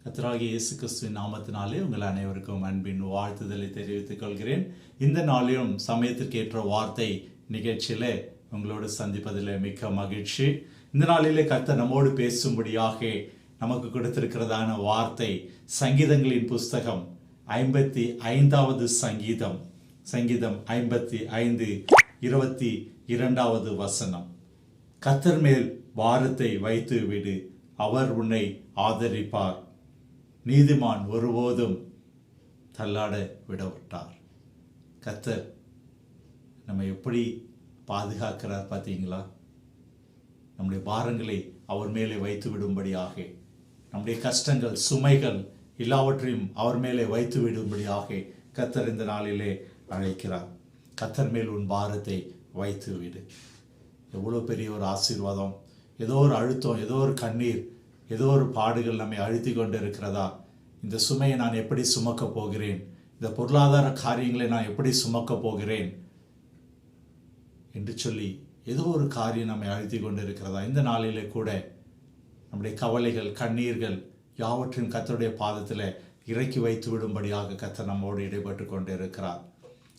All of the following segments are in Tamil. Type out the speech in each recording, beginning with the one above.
கர்த்தராகிய இயேசு கிறிஸ்துவின் நாமத்தினாலே உங்கள் அனைவருக்கும் அன்பின் வாழ்த்துதலை தெரிவித்துக் கொள்கிறேன். இந்த நாளிலும் சமயத்திற்கேற்ற வார்த்தை நிகழ்ச்சியிலே உங்களோடு சந்திப்பதில் மிக்க மகிழ்ச்சி. இந்த நாளிலே கர்த்தர் நம்மோடு பேசும்படியாக நமக்கு கொடுத்திருக்கிறதான வார்த்தை சங்கீதங்களின் புஸ்தகம் 55வது சங்கீதம் 55 22வது வசனம். கர்த்தர் மேல் பாரத்தை வைத்து விடு, அவர் உன்னை ஆதரிப்பார், நீதிமான் ஒருபோதும் தள்ளாட விடவிட்டார். கர்த்தர் நம்ம எப்படி பாதுகாக்கிறார் பார்த்தீங்களா? நம்முடைய பாரங்களை அவர் மேலே வைத்து விடும்படியாக, நம்முடைய கஷ்டங்கள் சுமைகள் எல்லாவற்றையும் அவர் மேலே வைத்து விடும்படியாக கர்த்தர் இந்த நாளிலே அழைக்கிறார். கர்த்தர் மேல் உன் பாரத்தை வைத்து விடு. எவ்வளோ பெரிய ஒரு ஆசீர்வாதம்! ஏதோ ஒரு அழுத்தம், ஏதோ ஒரு கண்ணீர், ஏதோ ஒரு பாடுகள் நம்மை அழுத்தி கொண்டு இருக்கிறதா? இந்த சுமையை நான் எப்படி சுமக்கப் போகிறேன்? இந்த பொருளாதார காரியங்களை நான் எப்படி சுமக்கப் போகிறேன் என்று சொல்லி ஏதோ ஒரு காரியம் நம்மை அழுத்தி கொண்டு இருக்கிறதா? இந்த நாளிலே கூட நம்முடைய கவலைகள் கண்ணீர்கள் யாவற்றையும் கர்த்தருடைய பாதத்தில் இறக்கி வைத்து விடும்படியாக கர்த்தர் நம்மோடு இடைப்பட்டு கொண்டு இருக்கிறார்.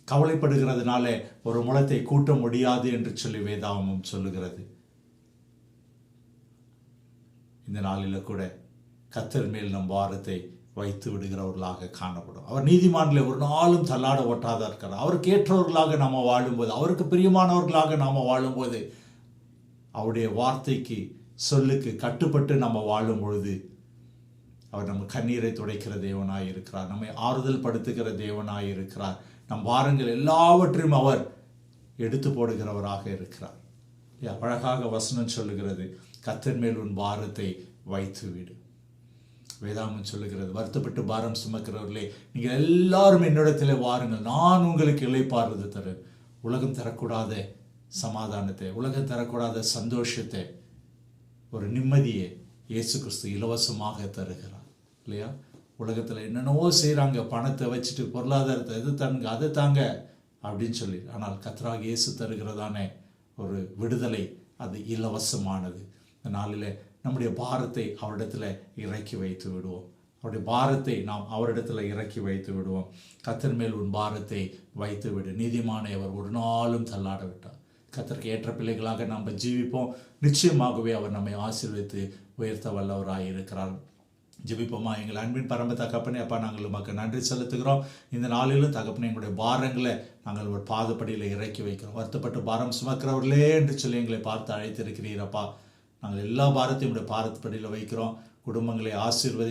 கவலைப்படுகிறதுனால ஒரு முளத்தை கூட்ட முடியாது என்று சொல்லி வேதாகமம் சொல்லுகிறது. இந்த நாளில் கூட கர்த்தர் மேல் நம் பாரத்தை வைத்து விடுகிறவர்களாக காணப்படும். அவர் நீதிமான்களை ஒரு நாளும் தள்ளாட ஒட்டாத இருக்கிறார். அவருக்கு ஏற்றவர்களாக நாம் வாழும்போது, அவருக்கு பிரியமானவர்களாக நாம் வாழும்போது, அவருடைய வார்த்தைக்கு சொல்லுக்கு கட்டுப்பட்டு நம்ம வாழும் பொழுது அவர் நம்ம கண்ணீரை துடைக்கிற தேவனாய் இருக்கிறார். நம்மை ஆறுதல் படுத்துகிற தேவனாய் இருக்கிறார். நம் பாரங்கள் எல்லாவற்றையும் அவர் எடுத்து போடுகிறவராக இருக்கிறார். அழகாக வசனம் சொல்லுகிறது, கர்த்தர் மேல் உன் பாரத்தை வைத்து விடு. வேதாகமம் சொல்லுகிறது, வருத்தப்பட்டு பாரம் சுமக்கிறவர்களே, நீங்கள் எல்லாரும் என்னிடத்தில் வாருங்கள், நான் உங்களுக்கு இளைப்பாறுதலை தரேன். உலகம் தரக்கூடாத சமாதானத்தை, உலகம் தரக்கூடாத சந்தோஷத்தை, ஒரு நிம்மதியை இயேசு கிறிஸ்து இலவசமாக தருகிறார் இல்லையா? உலகத்தில் என்னென்னவோ செய்கிறாங்க, பணத்தை வச்சுட்டு பொருளாதாரத்தை எது தாங்க அதை தாங்க அப்படின்னு சொல்லி. ஆனால் கர்த்தராகிய இயேசு தருகிறதான ஒரு விடுதலை அது இலவசமானது. இந்த நாளில் நம்முடைய பாரத்தை அவரிடத்தில் இறக்கி வைத்து விடுவோம். அவருடைய பாரத்தை நாம் அவரிடத்தில் இறக்கி வைத்து விடுவோம். கர்த்தர் மேல் உன் பாரத்தை வைத்து விடு, நீதிமானை அவர் ஒரு நாளும் தள்ளாட விட்டார். கர்த்தருக்கு ஏற்ற பிள்ளைகளாக நாம் ஜீவிப்போம். நிச்சயமாகவே அவர் நம்மை ஆசீர்வதித்து உயர்த்த வல்லவராக இருக்கிறார். ஜெபிப்போமா? எங்கள் அன்பின் பரம தகப்பனே, அப்பா, நாங்கள் உமக்கு நன்றி செலுத்துகிறோம். இந்த நாளிலும் தகப்பனே, எங்களுடைய பாரங்களை நாங்கள் ஒரு பாதப்படியில் இறக்கி வைக்கிறோம். வருத்தப்பட்டு பாரம் சுமக்கிறவர்களே என்று சொல்லி எங்களை பார்த்து அழைத்திருக்கிறீரப்பா. நாங்கள் எல்லா பாரத்தையும் உடைய பாதப்படியில் வைக்கிறோம். குடும்பங்களை ஆசீர்வதி